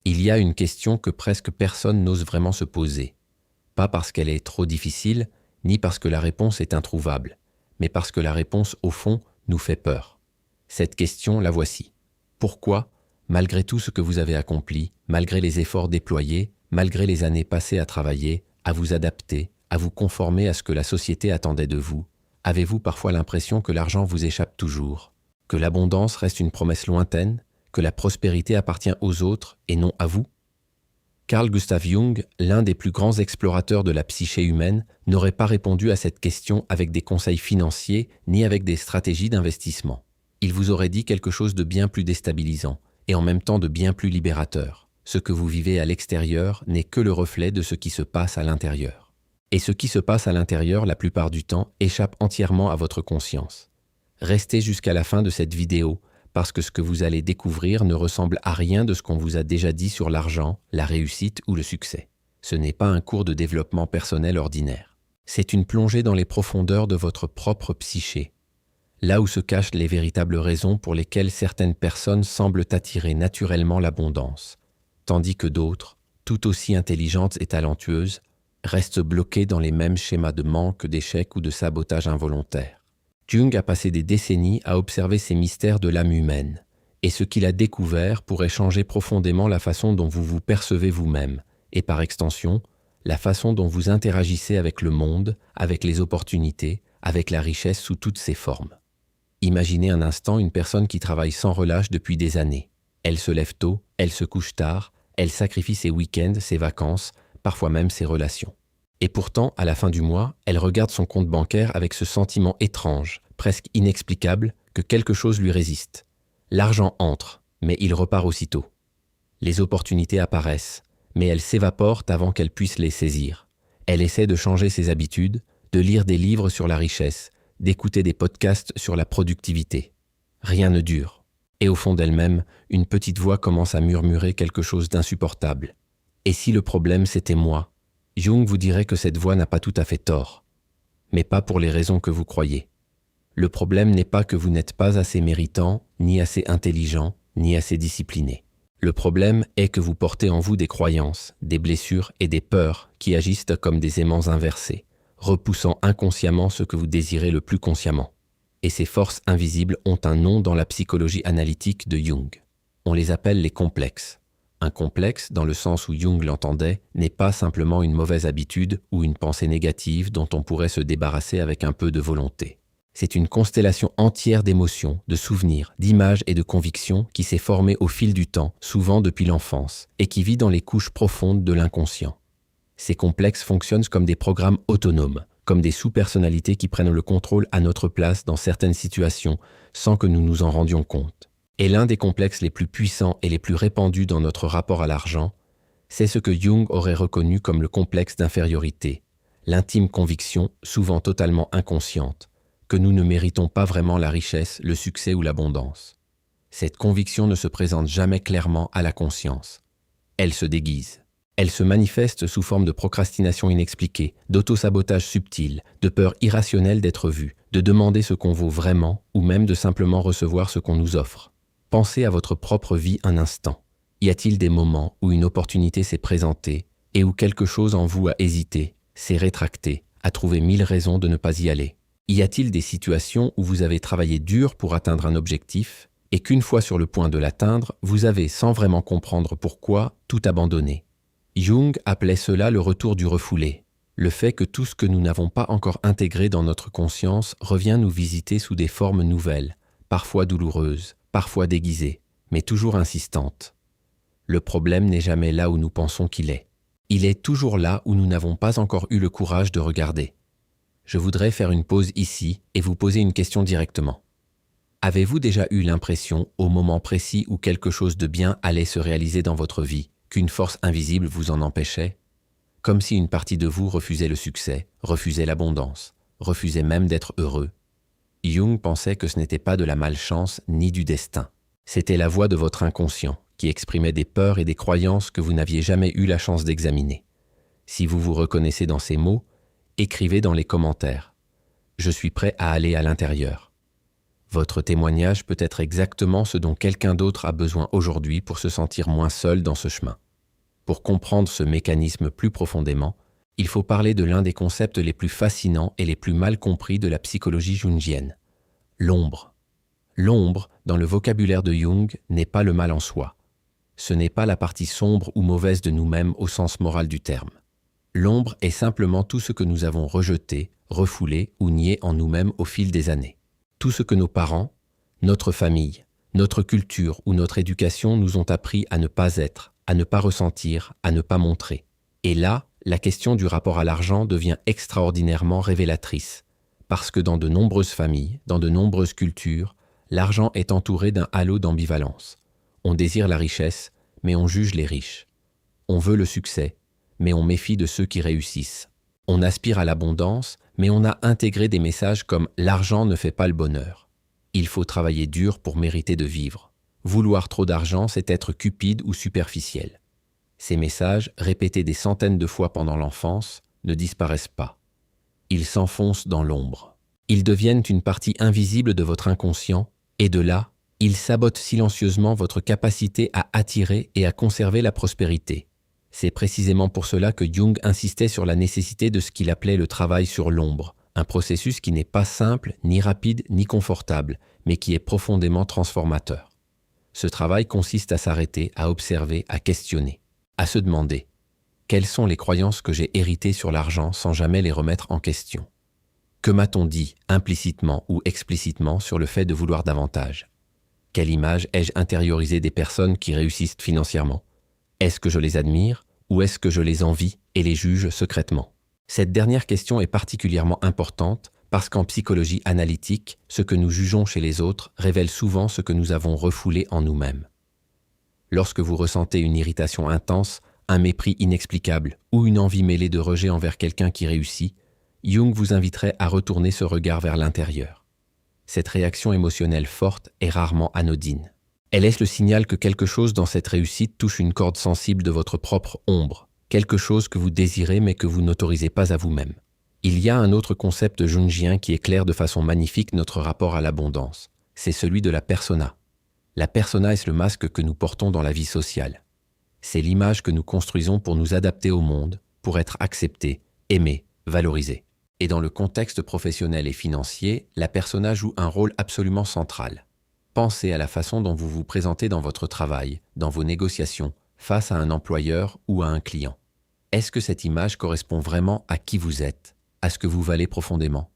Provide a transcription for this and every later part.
Il y a une question que presque personne n'ose vraiment se poser. Pas parce qu'elle est trop difficile, ni parce que la réponse est introuvable, mais parce que la réponse, au fond, nous fait peur. Cette question, la voici. Pourquoi, malgré tout ce que vous avez accompli, malgré les efforts déployés, malgré les années passées à travailler, à vous adapter, à vous conformer à ce que la société attendait de vous, avez-vous parfois l'impression que l'argent vous échappe toujours, que l'abondance reste une promesse lointaine, que la prospérité appartient aux autres et non à vous? Carl Gustav Jung, l'un des plus grands explorateurs de la psyché humaine, n'aurait pas répondu à cette question avec des conseils financiers ni avec des stratégies d'investissement. Il vous aurait dit quelque chose de bien plus déstabilisant et en même temps de bien plus libérateur. Ce que vous vivez à l'extérieur n'est que le reflet de ce qui se passe à l'intérieur. Et ce qui se passe à l'intérieur, la plupart du temps, échappe entièrement à votre conscience. Restez jusqu'à la fin de cette vidéo, parce que ce que vous allez découvrir ne ressemble à rien de ce qu'on vous a déjà dit sur l'argent, la réussite ou le succès. Ce n'est pas un cours de développement personnel ordinaire. C'est une plongée dans les profondeurs de votre propre psyché, là où se cachent les véritables raisons pour lesquelles certaines personnes semblent attirer naturellement l'abondance, tandis que d'autres, tout aussi intelligentes et talentueuses, restent bloquées dans les mêmes schémas de manque, d'échec ou de sabotage involontaire. Jung a passé des décennies à observer ces mystères de l'âme humaine, et ce qu'il a découvert pourrait changer profondément la façon dont vous vous percevez vous-même, et par extension, la façon dont vous interagissez avec le monde, avec les opportunités, avec la richesse sous toutes ses formes. Imaginez un instant une personne qui travaille sans relâche depuis des années. Elle se lève tôt, elle se couche tard, elle sacrifie ses week-ends, ses vacances, parfois même ses relations. Et pourtant, à la fin du mois, elle regarde son compte bancaire avec ce sentiment étrange, presque inexplicable, que quelque chose lui résiste. L'argent entre, mais il repart aussitôt. Les opportunités apparaissent, mais elles s'évaporent avant qu'elle puisse les saisir. Elle essaie de changer ses habitudes, de lire des livres sur la richesse, d'écouter des podcasts sur la productivité. Rien ne dure. Et au fond d'elle-même, une petite voix commence à murmurer quelque chose d'insupportable. Et si le problème c'était moi? Jung vous dirait que cette voix n'a pas tout à fait tort, mais pas pour les raisons que vous croyez. Le problème n'est pas que vous n'êtes pas assez méritant, ni assez intelligent, ni assez discipliné. Le problème est que vous portez en vous des croyances, des blessures et des peurs qui agissent comme des aimants inversés, repoussant inconsciemment ce que vous désirez le plus consciemment. Et ces forces invisibles ont un nom dans la psychologie analytique de Jung. On les appelle les complexes. Un complexe, dans le sens où Jung l'entendait, n'est pas simplement une mauvaise habitude ou une pensée négative dont on pourrait se débarrasser avec un peu de volonté. C'est une constellation entière d'émotions, de souvenirs, d'images et de convictions qui s'est formée au fil du temps, souvent depuis l'enfance, et qui vit dans les couches profondes de l'inconscient. Ces complexes fonctionnent comme des programmes autonomes, comme des sous-personnalités qui prennent le contrôle à notre place dans certaines situations, sans que nous nous en rendions compte. Et l'un des complexes les plus puissants et les plus répandus dans notre rapport à l'argent, c'est ce que Jung aurait reconnu comme le complexe d'infériorité, l'intime conviction, souvent totalement inconsciente, que nous ne méritons pas vraiment la richesse, le succès ou l'abondance. Cette conviction ne se présente jamais clairement à la conscience. Elle se déguise. Elle se manifeste sous forme de procrastination inexpliquée, d'autosabotage subtil, de peur irrationnelle d'être vu, de demander ce qu'on vaut vraiment ou même de simplement recevoir ce qu'on nous offre. Pensez à votre propre vie un instant. Y a-t-il des moments où une opportunité s'est présentée et où quelque chose en vous a hésité, s'est rétracté, a trouvé 1000 raisons de ne pas y aller? Y a-t-il des situations où vous avez travaillé dur pour atteindre un objectif et qu'une fois sur le point de l'atteindre, vous avez, sans vraiment comprendre pourquoi, tout abandonné? Jung appelait cela le retour du refoulé, le fait que tout ce que nous n'avons pas encore intégré dans notre conscience revient nous visiter sous des formes nouvelles, parfois douloureuses, parfois déguisée, mais toujours insistante. Le problème n'est jamais là où nous pensons qu'il est. Il est toujours là où nous n'avons pas encore eu le courage de regarder. Je voudrais faire une pause ici et vous poser une question directement. Avez-vous déjà eu l'impression, au moment précis où quelque chose de bien allait se réaliser dans votre vie, qu'une force invisible vous en empêchait? Comme si une partie de vous refusait le succès, refusait l'abondance, refusait même d'être heureux. Jung pensait que ce n'était pas de la malchance ni du destin. C'était la voix de votre inconscient qui exprimait des peurs et des croyances que vous n'aviez jamais eu la chance d'examiner. Si vous vous reconnaissez dans ces mots, écrivez dans les commentaires. Je suis prêt à aller à l'intérieur. Votre témoignage peut être exactement ce dont quelqu'un d'autre a besoin aujourd'hui pour se sentir moins seul dans ce chemin. Pour comprendre ce mécanisme plus profondément, il faut parler de l'un des concepts les plus fascinants et les plus mal compris de la psychologie jungienne, l'ombre. L'ombre, dans le vocabulaire de Jung, n'est pas le mal en soi. Ce n'est pas la partie sombre ou mauvaise de nous-mêmes au sens moral du terme. L'ombre est simplement tout ce que nous avons rejeté, refoulé ou nié en nous-mêmes au fil des années. Tout ce que nos parents, notre famille, notre culture ou notre éducation nous ont appris à ne pas être, à ne pas ressentir, à ne pas montrer. Et là, la question du rapport à l'argent devient extraordinairement révélatrice, parce que dans de nombreuses familles, dans de nombreuses cultures, l'argent est entouré d'un halo d'ambivalence. On désire la richesse, mais on juge les riches. On veut le succès, mais on méfie de ceux qui réussissent. On aspire à l'abondance, mais on a intégré des messages comme « l'argent ne fait pas le bonheur ». Il faut travailler dur pour mériter de vivre. Vouloir trop d'argent, c'est être cupide ou superficiel. Ces messages, répétés des centaines de fois pendant l'enfance, ne disparaissent pas. Ils s'enfoncent dans l'ombre. Ils deviennent une partie invisible de votre inconscient, et de là, ils sabotent silencieusement votre capacité à attirer et à conserver la prospérité. C'est précisément pour cela que Jung insistait sur la nécessité de ce qu'il appelait le travail sur l'ombre, un processus qui n'est pas simple, ni rapide, ni confortable, mais qui est profondément transformateur. Ce travail consiste à s'arrêter, à observer, à questionner, à se demander « Quelles sont les croyances que j'ai héritées sur l'argent sans jamais les remettre en question ? Que m'a-t-on dit, implicitement ou explicitement, sur le fait de vouloir davantage ? Quelle image ai-je intériorisée des personnes qui réussissent financièrement ? Est-ce que je les admire ou est-ce que je les envie et les juge secrètement ? Cette dernière question est particulièrement importante parce qu'en psychologie analytique, ce que nous jugeons chez les autres révèle souvent ce que nous avons refoulé en nous-mêmes. Lorsque vous ressentez une irritation intense, un mépris inexplicable ou une envie mêlée de rejet envers quelqu'un qui réussit, Jung vous inviterait à retourner ce regard vers l'intérieur. Cette réaction émotionnelle forte est rarement anodine. Elle laisse le signal que quelque chose dans cette réussite touche une corde sensible de votre propre ombre, quelque chose que vous désirez mais que vous n'autorisez pas à vous-même. Il y a un autre concept jungien qui éclaire de façon magnifique notre rapport à l'abondance. C'est celui de la persona. La persona est le masque que nous portons dans la vie sociale. C'est l'image que nous construisons pour nous adapter au monde, pour être acceptés, aimés, valorisés. Et dans le contexte professionnel et financier, la persona joue un rôle absolument central. Pensez à la façon dont vous vous présentez dans votre travail, dans vos négociations, face à un employeur ou à un client. Est-ce que cette image correspond vraiment à qui vous êtes, à ce que vous valez profondément ?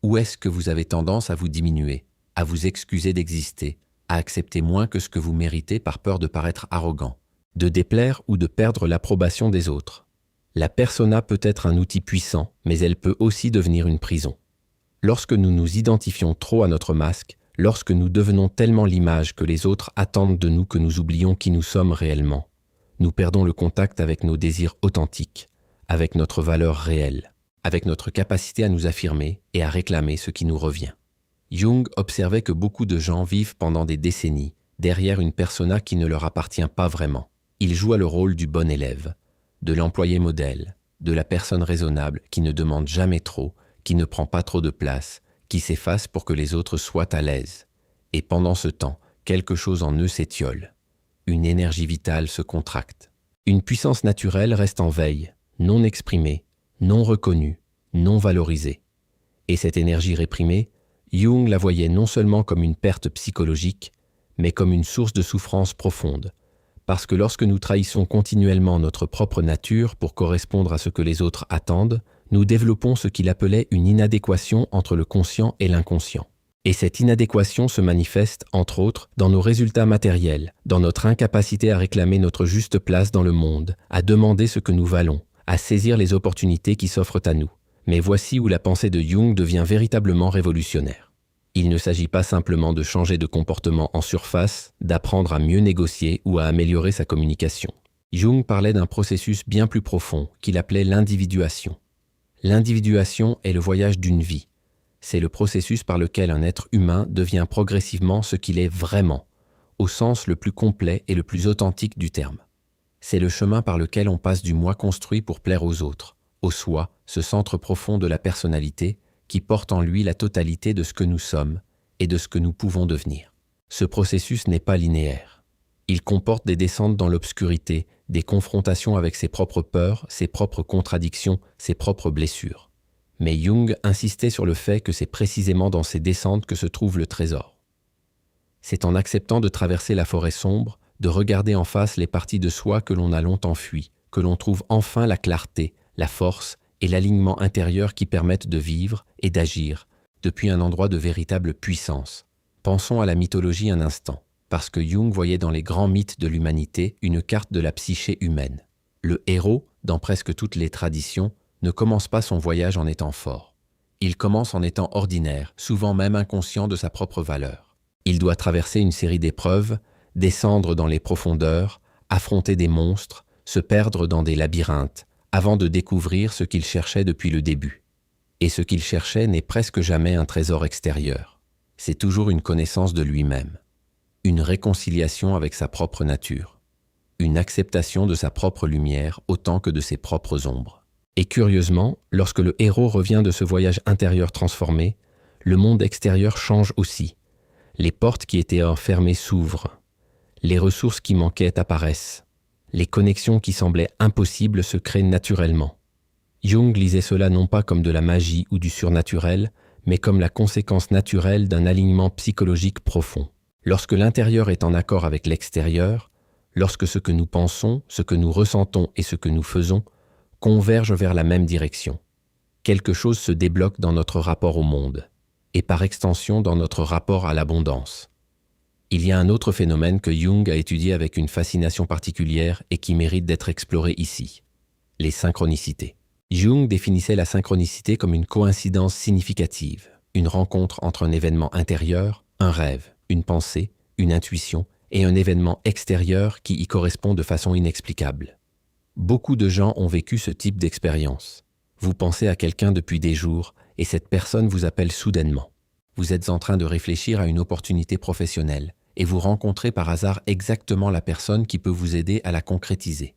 Ou est-ce que vous avez tendance à vous diminuer, à vous excuser d'exister, à accepter moins que ce que vous méritez par peur de paraître arrogant, de déplaire ou de perdre l'approbation des autres ? La persona peut être un outil puissant, mais elle peut aussi devenir une prison. Lorsque nous nous identifions trop à notre masque, lorsque nous devenons tellement l'image que les autres attendent de nous que nous oublions qui nous sommes réellement, nous perdons le contact avec nos désirs authentiques, avec notre valeur réelle, avec notre capacité à nous affirmer et à réclamer ce qui nous revient. Jung observait que beaucoup de gens vivent pendant des décennies derrière une persona qui ne leur appartient pas vraiment. Ils jouent le rôle du bon élève, de l'employé modèle, de la personne raisonnable qui ne demande jamais trop, qui ne prend pas trop de place, qui s'efface pour que les autres soient à l'aise. Et pendant ce temps, quelque chose en eux s'étiole. Une énergie vitale se contracte. Une puissance naturelle reste en veille, non exprimée, non reconnue, non valorisée. Et cette énergie réprimée, Jung la voyait non seulement comme une perte psychologique, mais comme une source de souffrance profonde. Parce que lorsque nous trahissons continuellement notre propre nature pour correspondre à ce que les autres attendent, nous développons ce qu'il appelait une inadéquation entre le conscient et l'inconscient. Et cette inadéquation se manifeste, entre autres, dans nos résultats matériels, dans notre incapacité à réclamer notre juste place dans le monde, à demander ce que nous valons, à saisir les opportunités qui s'offrent à nous. Mais voici où la pensée de Jung devient véritablement révolutionnaire. Il ne s'agit pas simplement de changer de comportement en surface, d'apprendre à mieux négocier ou à améliorer sa communication. Jung parlait d'un processus bien plus profond qu'il appelait l'individuation. L'individuation est le voyage d'une vie. C'est le processus par lequel un être humain devient progressivement ce qu'il est vraiment, au sens le plus complet et le plus authentique du terme. C'est le chemin par lequel on passe du moi construit pour plaire aux autres, au soi, ce centre profond de la personnalité qui porte en lui la totalité de ce que nous sommes et de ce que nous pouvons devenir. Ce processus n'est pas linéaire. Il comporte des descentes dans l'obscurité, des confrontations avec ses propres peurs, ses propres contradictions, ses propres blessures. Mais Jung insistait sur le fait que c'est précisément dans ces descentes que se trouve le trésor. C'est en acceptant de traverser la forêt sombre, de regarder en face les parties de soi que l'on a longtemps fuies, que l'on trouve enfin la clarté, la force et l'alignement intérieur qui permettent de vivre et d'agir depuis un endroit de véritable puissance. Pensons à la mythologie un instant, parce que Jung voyait dans les grands mythes de l'humanité une carte de la psyché humaine. Le héros, dans presque toutes les traditions, ne commence pas son voyage en étant fort. Il commence en étant ordinaire, souvent même inconscient de sa propre valeur. Il doit traverser une série d'épreuves, descendre dans les profondeurs, affronter des monstres, se perdre dans des labyrinthes, avant de découvrir ce qu'il cherchait depuis le début. Et ce qu'il cherchait n'est presque jamais un trésor extérieur. C'est toujours une connaissance de lui-même, une réconciliation avec sa propre nature, une acceptation de sa propre lumière autant que de ses propres ombres. Et curieusement, lorsque le héros revient de ce voyage intérieur transformé, le monde extérieur change aussi. Les portes qui étaient enfermées s'ouvrent. Les ressources qui manquaient apparaissent. Les connexions qui semblaient impossibles se créent naturellement. Jung lisait cela non pas comme de la magie ou du surnaturel, mais comme la conséquence naturelle d'un alignement psychologique profond. Lorsque l'intérieur est en accord avec l'extérieur, lorsque ce que nous pensons, ce que nous ressentons et ce que nous faisons convergent vers la même direction, quelque chose se débloque dans notre rapport au monde, et par extension dans notre rapport à l'abondance. Il y a un autre phénomène que Jung a étudié avec une fascination particulière et qui mérite d'être exploré ici, les synchronicités. Jung définissait la synchronicité comme une coïncidence significative, une rencontre entre un événement intérieur, un rêve, une pensée, une intuition et un événement extérieur qui y correspond de façon inexplicable. Beaucoup de gens ont vécu ce type d'expérience. Vous pensez à quelqu'un depuis des jours et cette personne vous appelle soudainement. Vous êtes en train de réfléchir à une opportunité professionnelle et vous rencontrez par hasard exactement la personne qui peut vous aider à la concrétiser.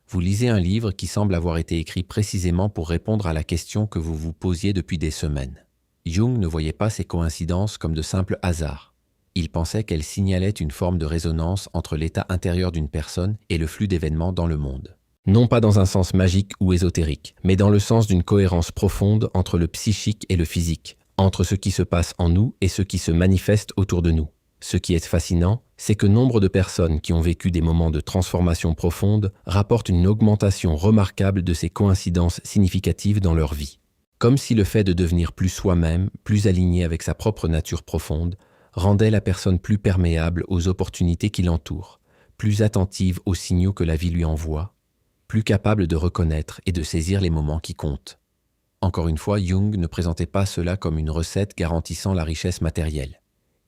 Vous lisez un livre qui semble avoir été écrit précisément pour répondre à la question que vous vous posiez depuis des semaines. Jung ne voyait pas ces coïncidences comme de simples hasards. Il pensait qu'elles signalaient une forme de résonance entre l'état intérieur d'une personne et le flux d'événements dans le monde. Non pas dans un sens magique ou ésotérique, mais dans le sens d'une cohérence profonde entre le psychique et le physique, entre ce qui se passe en nous et ce qui se manifeste autour de nous. Ce qui est fascinant, c'est que nombre de personnes qui ont vécu des moments de transformation profonde rapportent une augmentation remarquable de ces coïncidences significatives dans leur vie. Comme si le fait de devenir plus soi-même, plus aligné avec sa propre nature profonde, rendait la personne plus perméable aux opportunités qui l'entourent, plus attentive aux signaux que la vie lui envoie, plus capable de reconnaître et de saisir les moments qui comptent. Encore une fois, Jung ne présentait pas cela comme une recette garantissant la richesse matérielle.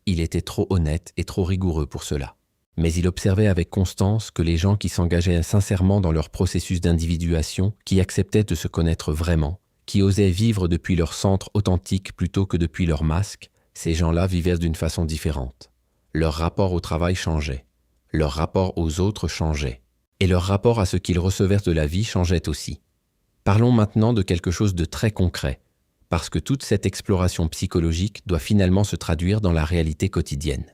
Il était trop honnête et trop rigoureux pour cela. Mais il observait avec constance que les gens qui s'engageaient sincèrement dans leur processus d'individuation, qui acceptaient de se connaître vraiment, qui osaient vivre depuis leur centre authentique plutôt que depuis leur masque, ces gens-là vivaient d'une façon différente. Leur rapport au travail changeait, leur rapport aux autres changeait, et leur rapport à ce qu'ils recevaient de la vie changeait aussi. Parlons maintenant de quelque chose de très concret, parce que toute cette exploration psychologique doit finalement se traduire dans la réalité quotidienne.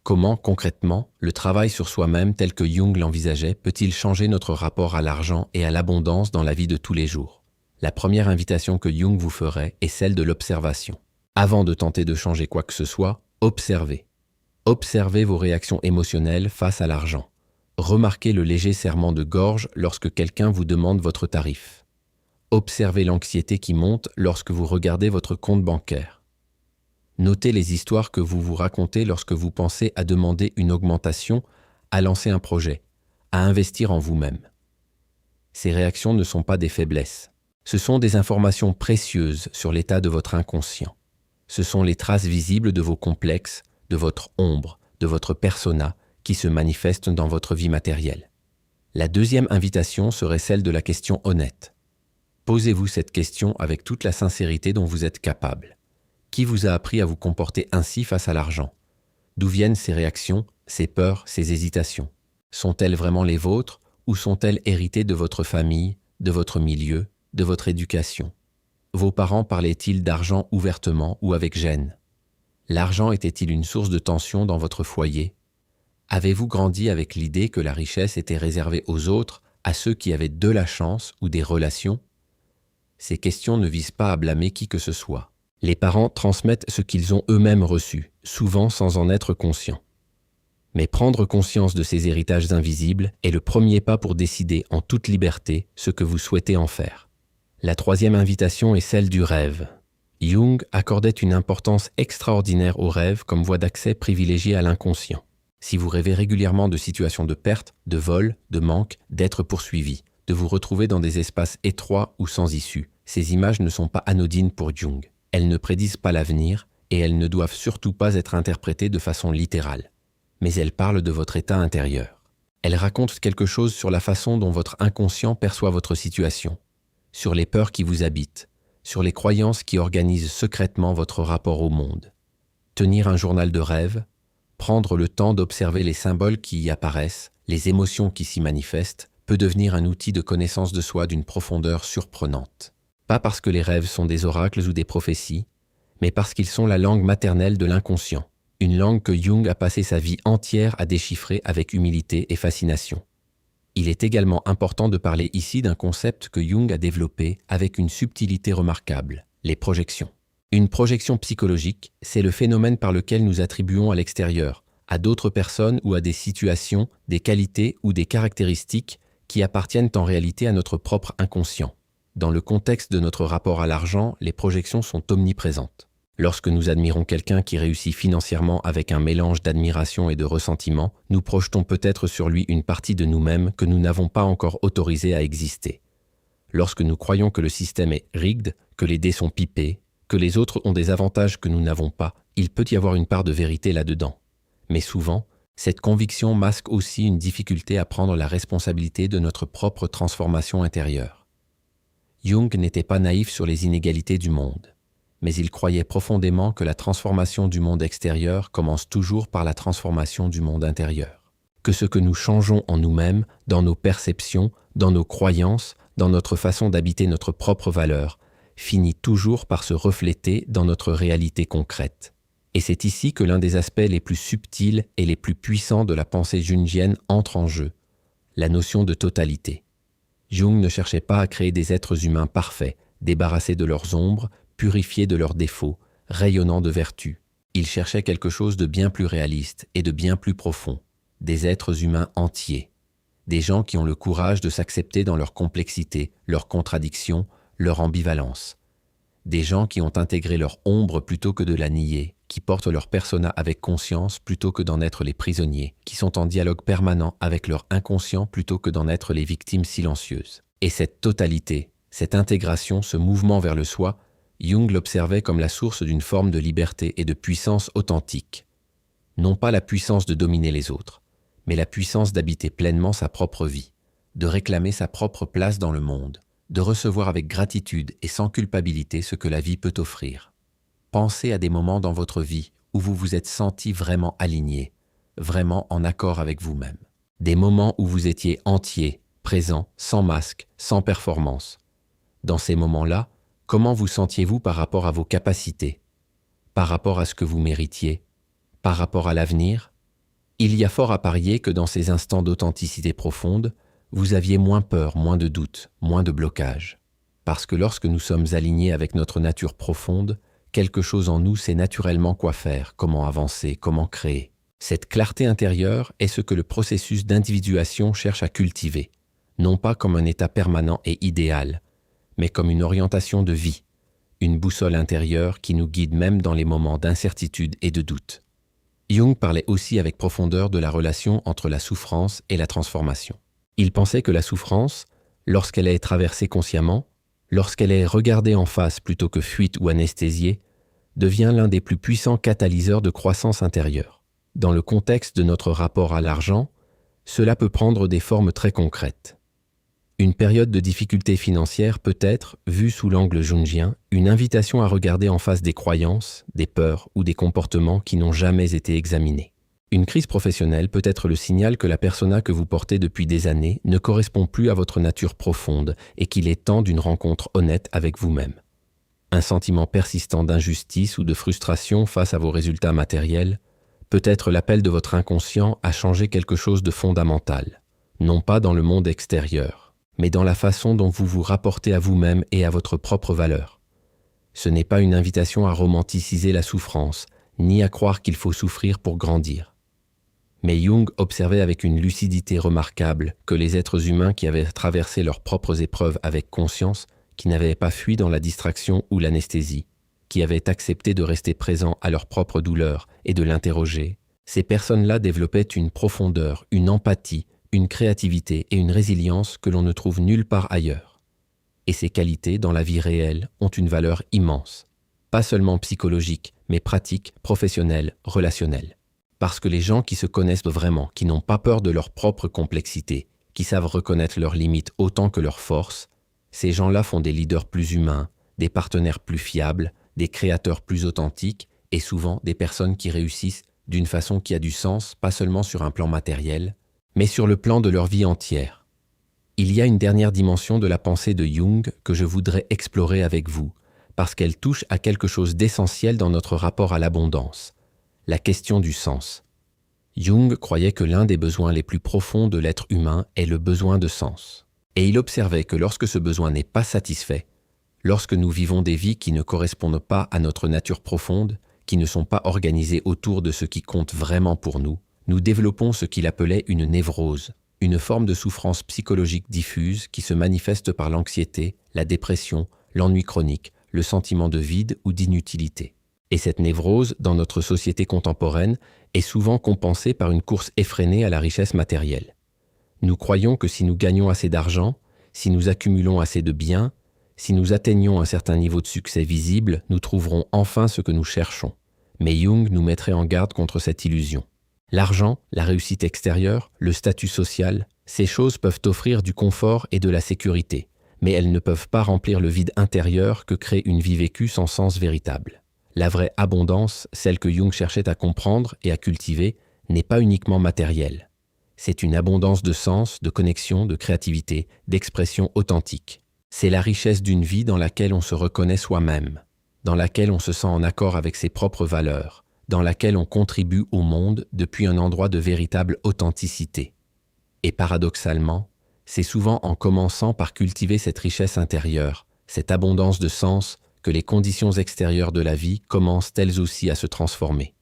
Comment, concrètement, le travail sur soi-même tel que Jung l'envisageait peut-il changer notre rapport à l'argent et à l'abondance dans la vie de tous les jours? La première invitation que Jung vous ferait est celle de l'observation. Avant de tenter de changer quoi que ce soit, observez. Observez vos réactions émotionnelles face à l'argent. Remarquez le léger serrement de gorge lorsque quelqu'un vous demande votre tarif. Observez l'anxiété qui monte lorsque vous regardez votre compte bancaire. Notez les histoires que vous vous racontez lorsque vous pensez à demander une augmentation, à lancer un projet, à investir en vous-même. Ces réactions ne sont pas des faiblesses. Ce sont des informations précieuses sur l'état de votre inconscient. Ce sont les traces visibles de vos complexes, de votre ombre, de votre persona qui se manifestent dans votre vie matérielle. La deuxième invitation serait celle de la question honnête. Posez-vous cette question avec toute la sincérité dont vous êtes capable. Qui vous a appris à vous comporter ainsi face à l'argent? D'où viennent ces réactions, ces peurs, ces hésitations? Sont-elles vraiment les vôtres ou sont-elles héritées de votre famille, de votre milieu, de votre éducation? Vos parents parlaient-ils d'argent ouvertement ou avec gêne? L'argent était-il une source de tension dans votre foyer? Avez-vous grandi avec l'idée que la richesse était réservée aux autres, à ceux qui avaient de la chance ou des relations? Ces questions ne visent pas à blâmer qui que ce soit. Les parents transmettent ce qu'ils ont eux-mêmes reçu, souvent sans en être conscients. Mais prendre conscience de ces héritages invisibles est le premier pas pour décider en toute liberté ce que vous souhaitez en faire. La troisième invitation est celle du rêve. Jung accordait une importance extraordinaire au rêve comme voie d'accès privilégiée à l'inconscient. Si vous rêvez régulièrement de situations de perte, de vol, de manque, d'être poursuivi, de vous retrouver dans des espaces étroits ou sans issue, ces images ne sont pas anodines pour Jung. Elles ne prédisent pas l'avenir et elles ne doivent surtout pas être interprétées de façon littérale. Mais elles parlent de votre état intérieur. Elles racontent quelque chose sur la façon dont votre inconscient perçoit votre situation, sur les peurs qui vous habitent, sur les croyances qui organisent secrètement votre rapport au monde. Tenir un journal de rêve, prendre le temps d'observer les symboles qui y apparaissent, les émotions qui s'y manifestent, peut devenir un outil de connaissance de soi d'une profondeur surprenante. Pas parce que les rêves sont des oracles ou des prophéties, mais parce qu'ils sont la langue maternelle de l'inconscient, une langue que Jung a passé sa vie entière à déchiffrer avec humilité et fascination. Il est également important de parler ici d'un concept que Jung a développé avec une subtilité remarquable, les projections. Une projection psychologique, c'est le phénomène par lequel nous attribuons à l'extérieur, à d'autres personnes ou à des situations, des qualités ou des caractéristiques qui appartiennent en réalité à notre propre inconscient. Dans le contexte de notre rapport à l'argent, les projections sont omniprésentes. Lorsque nous admirons quelqu'un qui réussit financièrement avec un mélange d'admiration et de ressentiment, nous projetons peut-être sur lui une partie de nous-mêmes que nous n'avons pas encore autorisée à exister. Lorsque nous croyons que le système est rigged, que les dés sont pipés, que les autres ont des avantages que nous n'avons pas, il peut y avoir une part de vérité là-dedans. Mais souvent, cette conviction masque aussi une difficulté à prendre la responsabilité de notre propre transformation intérieure. Jung n'était pas naïf sur les inégalités du monde, mais il croyait profondément que la transformation du monde extérieur commence toujours par la transformation du monde intérieur. Que ce que nous changeons en nous-mêmes, dans nos perceptions, dans nos croyances, dans notre façon d'habiter notre propre valeur, finit toujours par se refléter dans notre réalité concrète. Et c'est ici que l'un des aspects les plus subtils et les plus puissants de la pensée jungienne entre en jeu, la notion de totalité. Jung ne cherchait pas à créer des êtres humains parfaits, débarrassés de leurs ombres, purifiés de leurs défauts, rayonnants de vertu. Il cherchait quelque chose de bien plus réaliste et de bien plus profond, des êtres humains entiers, des gens qui ont le courage de s'accepter dans leur complexité, leurs contradictions, leur ambivalence. Des gens qui ont intégré leur ombre plutôt que de la nier, qui portent leur persona avec conscience plutôt que d'en être les prisonniers, qui sont en dialogue permanent avec leur inconscient plutôt que d'en être les victimes silencieuses. Et cette totalité, cette intégration, ce mouvement vers le soi, Jung l'observait comme la source d'une forme de liberté et de puissance authentique. Non pas la puissance de dominer les autres, mais la puissance d'habiter pleinement sa propre vie, de réclamer sa propre place dans le monde, de recevoir avec gratitude et sans culpabilité ce que la vie peut offrir. Pensez à des moments dans votre vie où vous vous êtes senti vraiment aligné, vraiment en accord avec vous-même. Des moments où vous étiez entier, présent, sans masque, sans performance. Dans ces moments-là, comment vous sentiez-vous par rapport à vos capacités, par rapport à ce que vous méritiez, par rapport à l'avenir? Il y a fort à parier que dans ces instants d'authenticité profonde, vous aviez moins peur, moins de doutes, moins de blocages. Parce que lorsque nous sommes alignés avec notre nature profonde, quelque chose en nous sait naturellement quoi faire, comment avancer, comment créer. Cette clarté intérieure est ce que le processus d'individuation cherche à cultiver, non pas comme un état permanent et idéal, mais comme une orientation de vie, une boussole intérieure qui nous guide même dans les moments d'incertitude et de doute. Jung parlait aussi avec profondeur de la relation entre la souffrance et la transformation. Il pensait que la souffrance, lorsqu'elle est traversée consciemment, lorsqu'elle est regardée en face plutôt que fuite ou anesthésiée, devient l'un des plus puissants catalyseurs de croissance intérieure. Dans le contexte de notre rapport à l'argent, cela peut prendre des formes très concrètes. Une période de difficulté financière peut être, vue sous l'angle jungien, une invitation à regarder en face des croyances, des peurs ou des comportements qui n'ont jamais été examinés. Une crise professionnelle peut être le signal que la persona que vous portez depuis des années ne correspond plus à votre nature profonde et qu'il est temps d'une rencontre honnête avec vous-même. Un sentiment persistant d'injustice ou de frustration face à vos résultats matériels peut être l'appel de votre inconscient à changer quelque chose de fondamental, non pas dans le monde extérieur, mais dans la façon dont vous vous rapportez à vous-même et à votre propre valeur. Ce n'est pas une invitation à romanticiser la souffrance, ni à croire qu'il faut souffrir pour grandir. Mais Jung observait avec une lucidité remarquable que les êtres humains qui avaient traversé leurs propres épreuves avec conscience, qui n'avaient pas fui dans la distraction ou l'anesthésie, qui avaient accepté de rester présents à leur propre douleur et de l'interroger, ces personnes-là développaient une profondeur, une empathie, une créativité et une résilience que l'on ne trouve nulle part ailleurs. Et ces qualités, dans la vie réelle, ont une valeur immense, pas seulement psychologique, mais pratique, professionnelle, relationnelle. Parce que les gens qui se connaissent vraiment, qui n'ont pas peur de leur propre complexité, qui savent reconnaître leurs limites autant que leurs forces, ces gens-là font des leaders plus humains, des partenaires plus fiables, des créateurs plus authentiques et souvent des personnes qui réussissent d'une façon qui a du sens, pas seulement sur un plan matériel, mais sur le plan de leur vie entière. Il y a une dernière dimension de la pensée de Jung que je voudrais explorer avec vous, parce qu'elle touche à quelque chose d'essentiel dans notre rapport à l'abondance, la question du sens. Jung croyait que l'un des besoins les plus profonds de l'être humain est le besoin de sens. Et il observait que lorsque ce besoin n'est pas satisfait, lorsque nous vivons des vies qui ne correspondent pas à notre nature profonde, qui ne sont pas organisées autour de ce qui compte vraiment pour nous, nous développons ce qu'il appelait une névrose, une forme de souffrance psychologique diffuse qui se manifeste par l'anxiété, la dépression, l'ennui chronique, le sentiment de vide ou d'inutilité. Et cette névrose, dans notre société contemporaine, est souvent compensée par une course effrénée à la richesse matérielle. Nous croyons que si nous gagnons assez d'argent, si nous accumulons assez de biens, si nous atteignons un certain niveau de succès visible, nous trouverons enfin ce que nous cherchons. Mais Jung nous mettrait en garde contre cette illusion. L'argent, la réussite extérieure, le statut social, ces choses peuvent offrir du confort et de la sécurité, mais elles ne peuvent pas remplir le vide intérieur que crée une vie vécue sans sens véritable. La vraie abondance, celle que Jung cherchait à comprendre et à cultiver, n'est pas uniquement matérielle. C'est une abondance de sens, de connexion, de créativité, d'expression authentique. C'est la richesse d'une vie dans laquelle on se reconnaît soi-même, dans laquelle on se sent en accord avec ses propres valeurs, dans laquelle on contribue au monde depuis un endroit de véritable authenticité. Et paradoxalement, c'est souvent en commençant par cultiver cette richesse intérieure, cette abondance de sens, que les conditions extérieures de la vie commencent elles aussi à se transformer.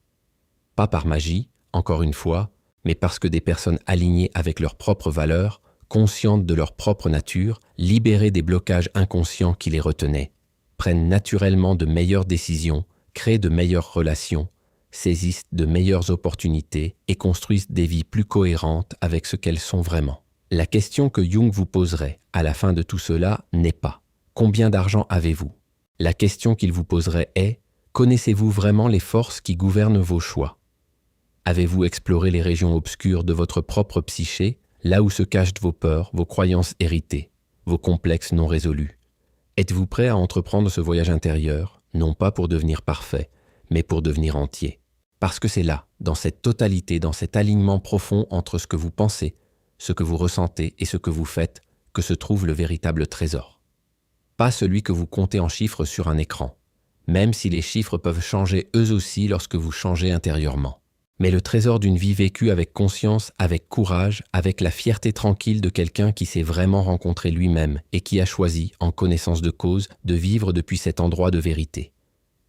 Pas par magie, encore une fois, mais parce que des personnes alignées avec leurs propres valeurs, conscientes de leur propre nature, libérées des blocages inconscients qui les retenaient, prennent naturellement de meilleures décisions, créent de meilleures relations, saisissent de meilleures opportunités et construisent des vies plus cohérentes avec ce qu'elles sont vraiment. La question que Jung vous poserait à la fin de tout cela n'est pas « Combien d'argent avez-vous » La question qu'il vous poserait est « Connaissez-vous vraiment les forces qui gouvernent vos choix » Avez-vous exploré les régions obscures de votre propre psyché, là où se cachent vos peurs, vos croyances héritées, vos complexes non résolus? Êtes-vous prêt à entreprendre ce voyage intérieur, non pas pour devenir parfait, mais pour devenir entier? Parce que c'est là, dans cette totalité, dans cet alignement profond entre ce que vous pensez, ce que vous ressentez et ce que vous faites, que se trouve le véritable trésor. Pas celui que vous comptez en chiffres sur un écran, même si les chiffres peuvent changer eux aussi lorsque vous changez intérieurement. Mais le trésor d'une vie vécue avec conscience, avec courage, avec la fierté tranquille de quelqu'un qui s'est vraiment rencontré lui-même et qui a choisi, en connaissance de cause, de vivre depuis cet endroit de vérité.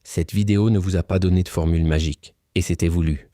Cette vidéo ne vous a pas donné de formule magique, et c'était voulu.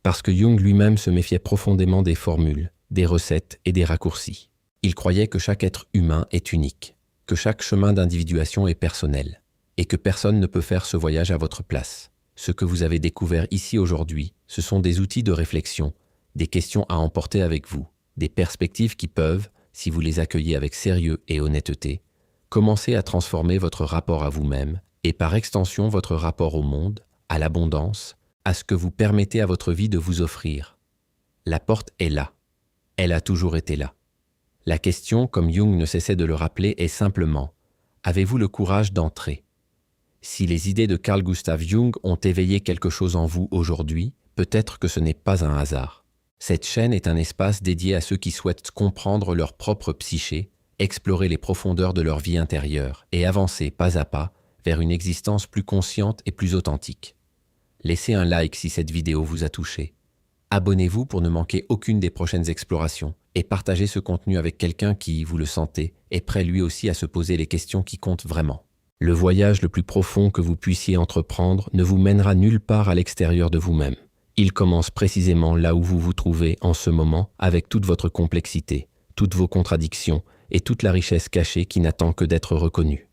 Parce que Jung lui-même se méfiait profondément des formules, des recettes et des raccourcis. Il croyait que chaque être humain est unique, que chaque chemin d'individuation est personnel, et que personne ne peut faire ce voyage à votre place. Ce que vous avez découvert ici aujourd'hui, ce sont des outils de réflexion, des questions à emporter avec vous, des perspectives qui peuvent, si vous les accueillez avec sérieux et honnêteté, commencer à transformer votre rapport à vous-même et par extension votre rapport au monde, à l'abondance, à ce que vous permettez à votre vie de vous offrir. La porte est là. Elle a toujours été là. La question, comme Jung ne cessait de le rappeler, est simplement « Avez-vous le courage d'entrer » Si les idées de Carl Gustav Jung ont éveillé quelque chose en vous aujourd'hui, peut-être que ce n'est pas un hasard. Cette chaîne est un espace dédié à ceux qui souhaitent comprendre leur propre psyché, explorer les profondeurs de leur vie intérieure et avancer pas à pas vers une existence plus consciente et plus authentique. Laissez un like si cette vidéo vous a touché. Abonnez-vous pour ne manquer aucune des prochaines explorations et partagez ce contenu avec quelqu'un qui, vous le sentez, est prêt lui aussi à se poser les questions qui comptent vraiment. Le voyage le plus profond que vous puissiez entreprendre ne vous mènera nulle part à l'extérieur de vous-même. Il commence précisément là où vous vous trouvez en ce moment, avec toute votre complexité, toutes vos contradictions et toute la richesse cachée qui n'attend que d'être reconnue.